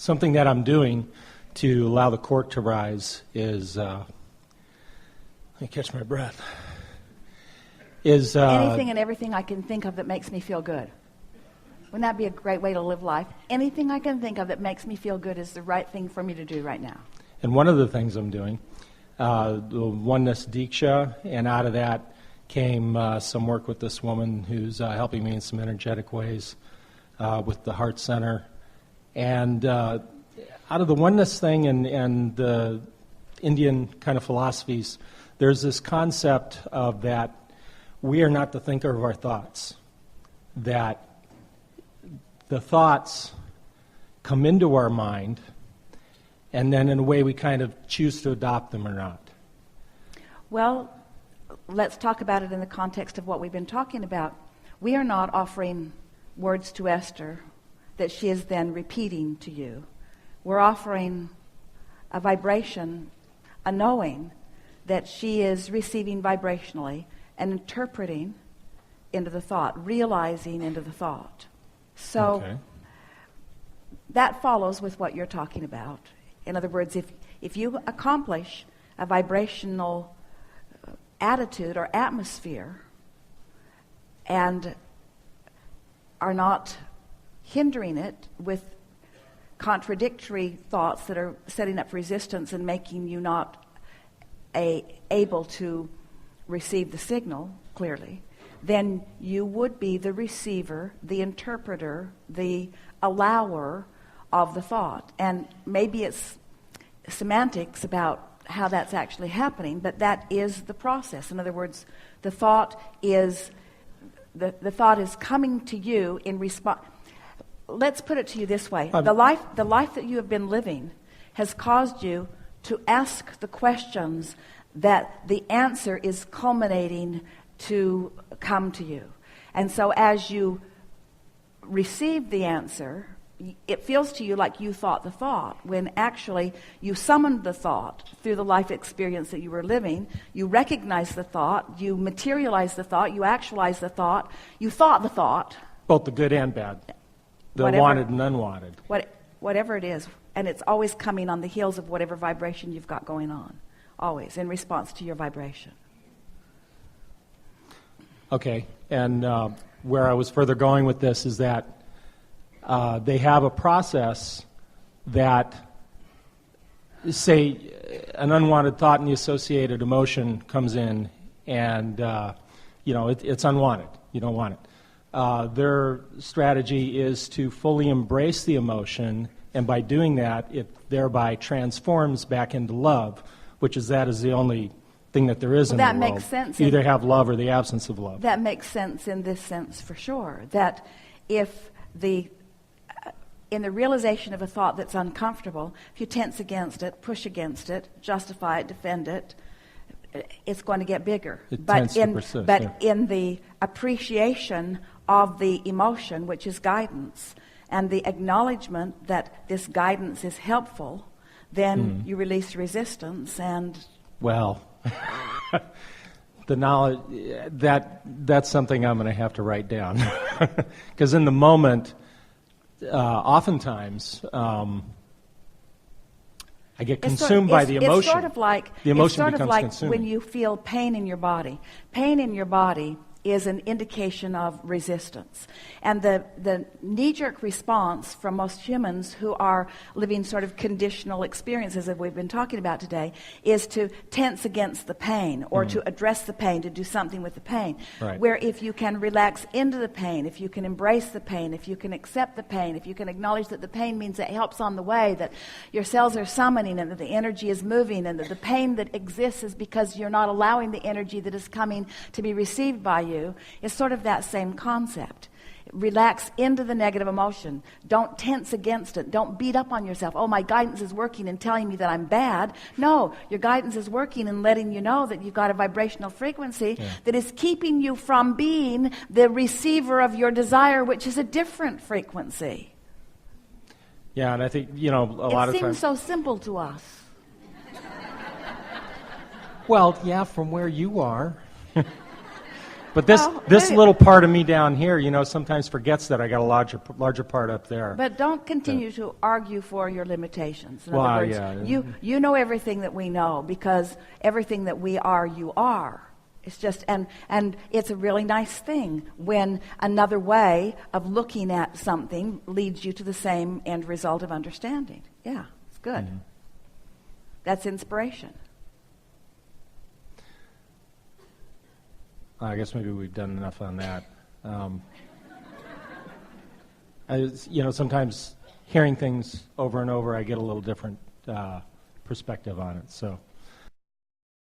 something that I'm doing to allow the cork to rise is, let me catch my breath, is... anything and everything I can think of that makes me feel good. Wouldn't that be a great way to live life? Anything I can think of that makes me feel good is the right thing for me to do right now. And one of the things I'm doing, the Oneness Diksha, and out of that came some work with this woman who's helping me in some energetic ways with the Heart Center. And out of the oneness thing and the Indian kind of philosophies, there's this concept of that we are not the thinker of our thoughts, that the thoughts come into our mind, and then in a way we kind of choose to adopt them or not. Well, let's talk about it in the context of what we've been talking about. We are not offering words to Esther that she is then repeating to you. We're offering a vibration, a knowing that she is receiving vibrationally and interpreting into the thought, realizing into the thought. So that follows with what you're talking about. In other words, if you accomplish a vibrational attitude or atmosphere and are not hindering it with contradictory thoughts that are setting up resistance and making you not able to receive the signal clearly, then you would be the receiver, the interpreter, the allower of the thought. And maybe it's semantics about how that's actually happening, but that is the process. In other words, the thought is coming to you in response. Let's put it to you this way. The life that you have been living has caused you to ask the questions that the answer is culminating to come to you. And so as you receive the answer, it feels to you like you thought the thought, when actually you summoned the thought through the life experience that you were living. You recognized the thought, you materialized the thought, you actualized the thought, you thought the thought. Both the good and bad, the wanted and unwanted. Whatever it is, and it's always coming on the heels of whatever vibration you've got going on, always in response to your vibration. Okay, and where I was further going with this is that they have a process that, say, an unwanted thought and the associated emotion comes in, and it's unwanted. You don't want it. Their strategy is to fully embrace the emotion, and by doing that, it thereby transforms back into love, which is the only thing that there is in the world. That makes sense. You either have love or the absence of love. That makes sense in this sense for sure. That if in the realization of a thought that's uncomfortable, if you tense against it, push against it, justify it, defend it, it's going to get bigger. It tends to persist, in the appreciation of the emotion, which is guidance, and the acknowledgement that this guidance is helpful, then you release resistance and... Well, the knowledge, that's something I'm going to have to write down. Because in the moment, oftentimes, I get consumed by the emotion. It's sort of like, the emotion becomes like consuming. when you feel pain in your body. Pain in your body is an indication of resistance. And the knee-jerk response from most humans who are living sort of conditional experiences that we've been talking about today is to tense against the pain or to address the pain, to do something with the pain. Right. Where if you can relax into the pain, if you can embrace the pain, if you can accept the pain, if you can acknowledge that the pain means it helps on the way, that your cells are summoning and that the energy is moving and that the pain that exists is because you're not allowing the energy that is coming to be received by you, is sort of that same concept. Relax into the negative emotion. Don't tense against it. Don't beat up on yourself. Oh, my guidance is working and telling me that I'm bad. No, your guidance is working and letting you know that you've got a vibrational frequency that is keeping you from being the receiver of your desire, which is a different frequency. Yeah, and I think, a lot of times... It seems so simple to us. Well, yeah, from where you are... But this Well, this maybe- little part of me down here, sometimes forgets that I got a larger part up there. But don't continue to argue for your limitations. In Well, other words, yeah. you know everything that we know, because everything that we are, you are. It's just, and it's a really nice thing when another way of looking at something leads you to the same end result of understanding. Yeah, it's good. Mm-hmm. That's inspiration. I guess maybe we've done enough on that. Sometimes hearing things over and over, I get a little different perspective on it. So